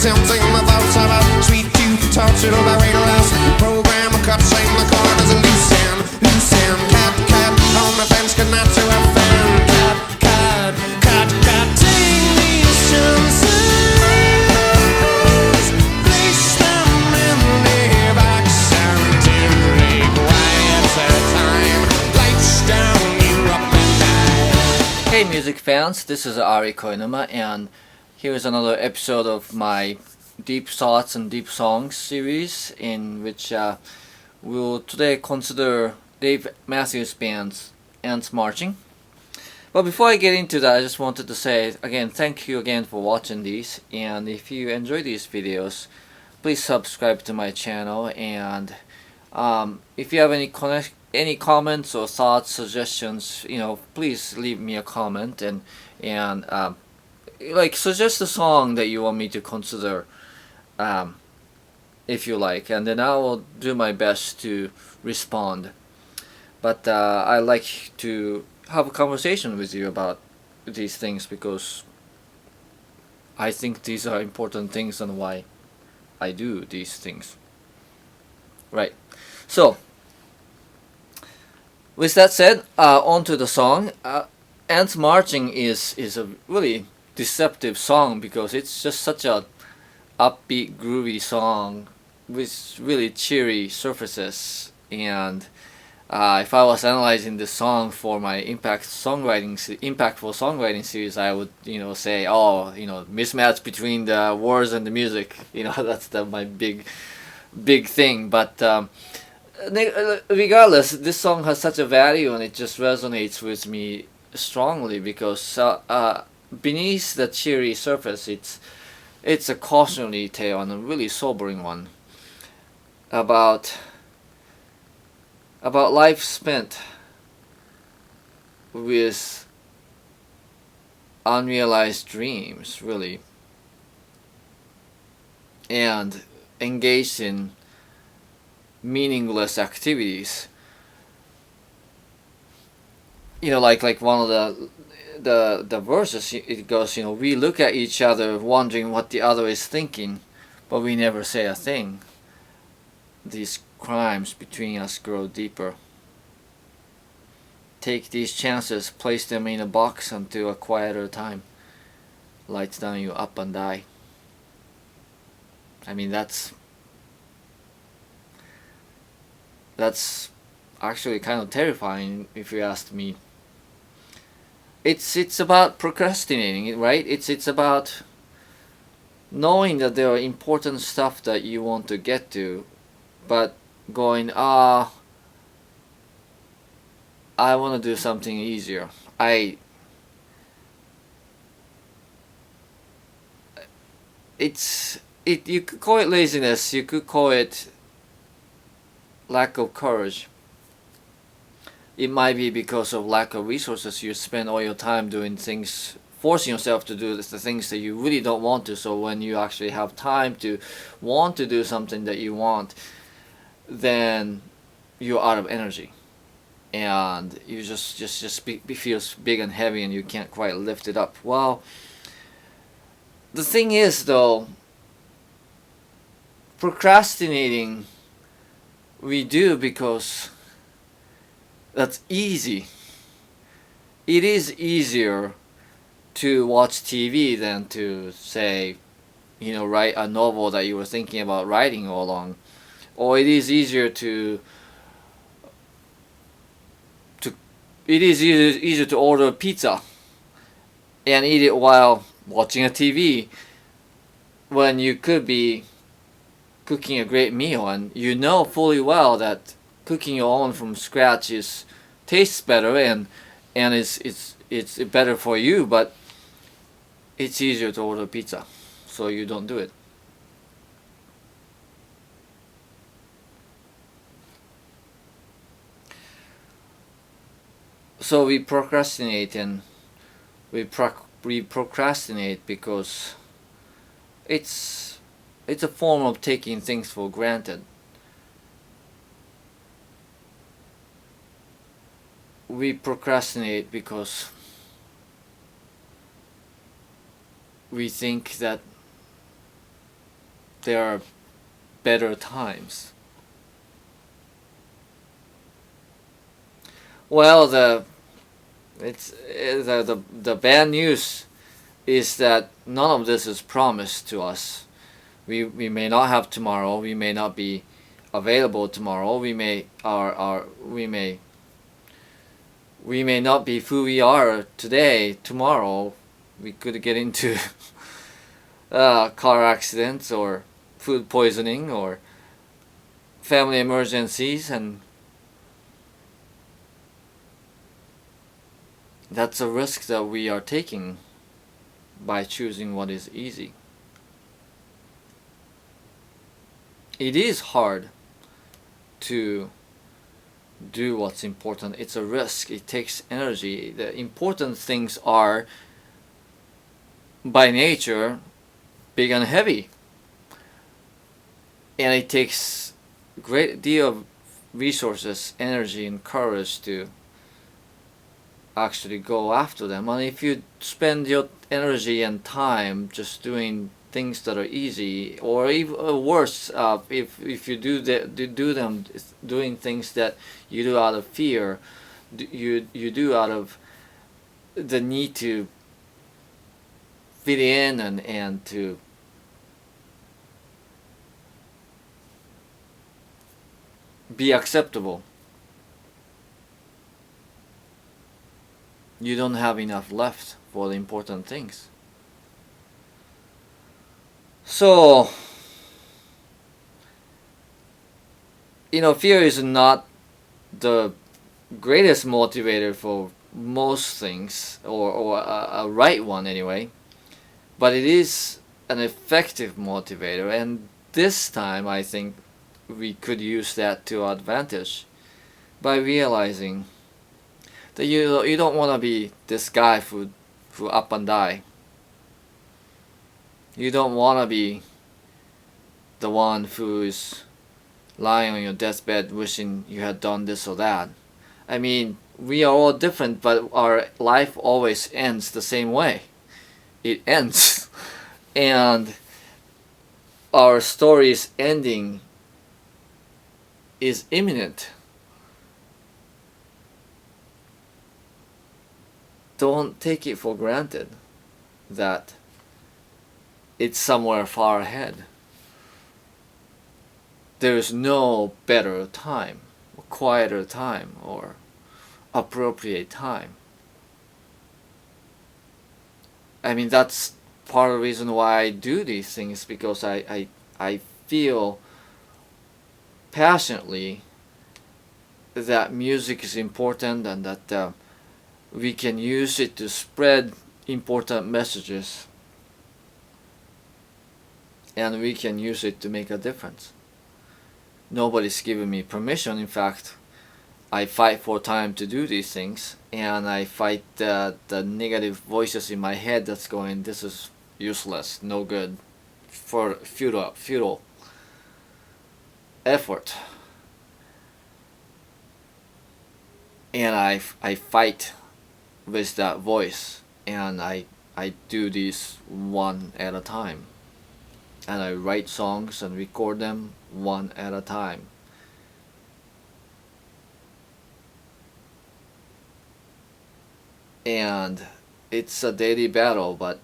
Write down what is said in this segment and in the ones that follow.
tempting my thoughts about sweet tooth, touch it by radio house. Program a cut, sing the corners of loose end, cat, cat, on the fence, good not to offend. Cat, cat, cat, take these chances, place them in the box and take quieter time, lights down, you up and die. Hey music fans, this is Ari Koinuma, and here's another episode of my Deep Thoughts and Deep Songs series, in which we'll today consider Dave Matthews Band's Ants Marching. But before I get into that, I just wanted to say again, thank you again for watching these, and if you enjoy these videos, please subscribe to my channel, and if you have any comments or thoughts, suggestions, please leave me a comment and like suggest a song that you want me to consider, if you like, and then I will do my best to respond. But I like to have a conversation with you about these things because I think these are important things and why I do these things. Right. So, with that said, on to the song. Ants Marching is a really deceptive song because it's just such a upbeat, groovy song with really cheery surfaces. And if I was analyzing this song for my impactful songwriting series, I would say, mismatch between the words and the music. That's my big thing. But regardless, this song has such a value and it just resonates with me strongly because beneath the cheery surface, it's a cautionary tale, and a really sobering one, about life spent with unrealized dreams, really, and engaged in meaningless activities. Like one of the verses, it goes, we look at each other wondering what the other is thinking, but we never say a thing. These crimes between us grow deeper. Take these chances, place them in a box until a quieter time lights down, you up and die. I mean, that's actually kind of terrifying if you ask me. It's about procrastinating, right? It's about knowing that there are important stuff that you want to get to, but going, I want to do something easier. You could call it laziness, you could call it lack of courage. It might be because of lack of resources. You spend all your time doing things, forcing yourself to do the things that you really don't want to. So when you actually have time to want to do something that you want, then you're out of energy, and you just feels big and heavy, and you can't quite lift it up. Well, the thing is, though, procrastinating we do because that's easy. It is easier to watch TV than to, say, write a novel that you were thinking about writing all along. Or it is easier easier to order pizza and eat it while watching a TV when you could be cooking a great meal, and you know fully well that cooking your own from scratch tastes better and it's better for you, but it's easier to order pizza, so you don't do it. So we procrastinate, and we procrastinate because it's a form of taking things for granted. We procrastinate because we think that there are better times. Well, the bad news is that none of this is promised to us. We may not have tomorrow. We may not be available tomorrow. We may not be who we are today. Tomorrow, we could get into car accidents or food poisoning or family emergencies, and that's a risk that we are taking by choosing what is easy. It is hard to do what's important. It's a risk. It takes energy. The important things are, by nature, big and heavy. And it takes a great deal of resources, energy, and courage to actually go after them. And if you spend your energy and time just doing things that are easy, or even worse, if you do them doing things that you do out of fear, you do out of the need to fit in and to be acceptable, you don't have enough left for the important things. So, fear is not the greatest motivator for most things, or a right one anyway, but it is an effective motivator, and this time I think we could use that to our advantage by realizing that you don't want to be this guy who up and die. You don't want to be the one who is lying on your deathbed wishing you had done this or that. I mean, we are all different, but our life always ends the same way. It ends. And our story's ending is imminent. Don't take it for granted that it's somewhere far ahead. There is no better time, or quieter time, or appropriate time. I mean, that's part of the reason why I do these things, because I feel passionately that music is important, and that we can use it to spread important messages, and we can use it to make a difference. Nobody's given me permission. In fact, I fight for time to do these things, and I fight the negative voices in my head that's going, this is useless, no good, for futile effort. And I fight with that voice, and I do these one at a time. And I write songs and record them one at a time. And it's a daily battle, but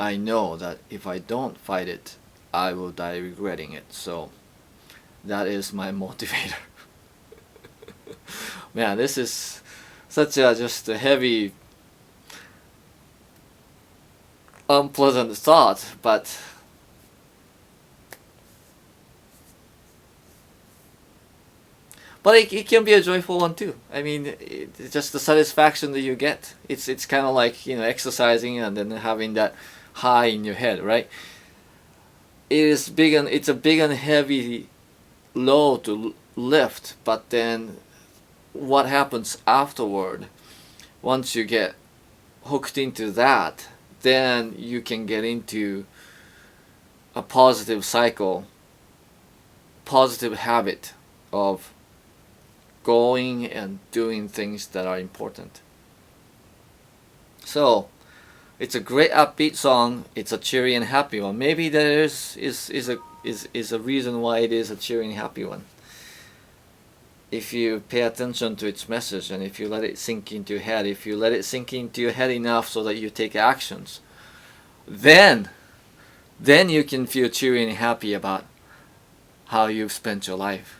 I know that if I don't fight it, I will die regretting it. So that is my motivator. Man, this is such just a heavy, unpleasant thought, but it can be a joyful one too. I mean, it's just the satisfaction that you get. It's kind of like exercising and then having that high in your head, right? It's a big and heavy load to lift, but then what happens afterward? Once you get hooked into that, then you can get into a positive cycle, positive habit of going and doing things that are important. So it's a great upbeat song. It's a cheery and happy one. Maybe there is a reason why it is a cheery and happy one. If you pay attention to its message and if you let it sink into your head, if you let it sink into your head enough so that you take actions, then you can feel cheery and happy about how you've spent your life.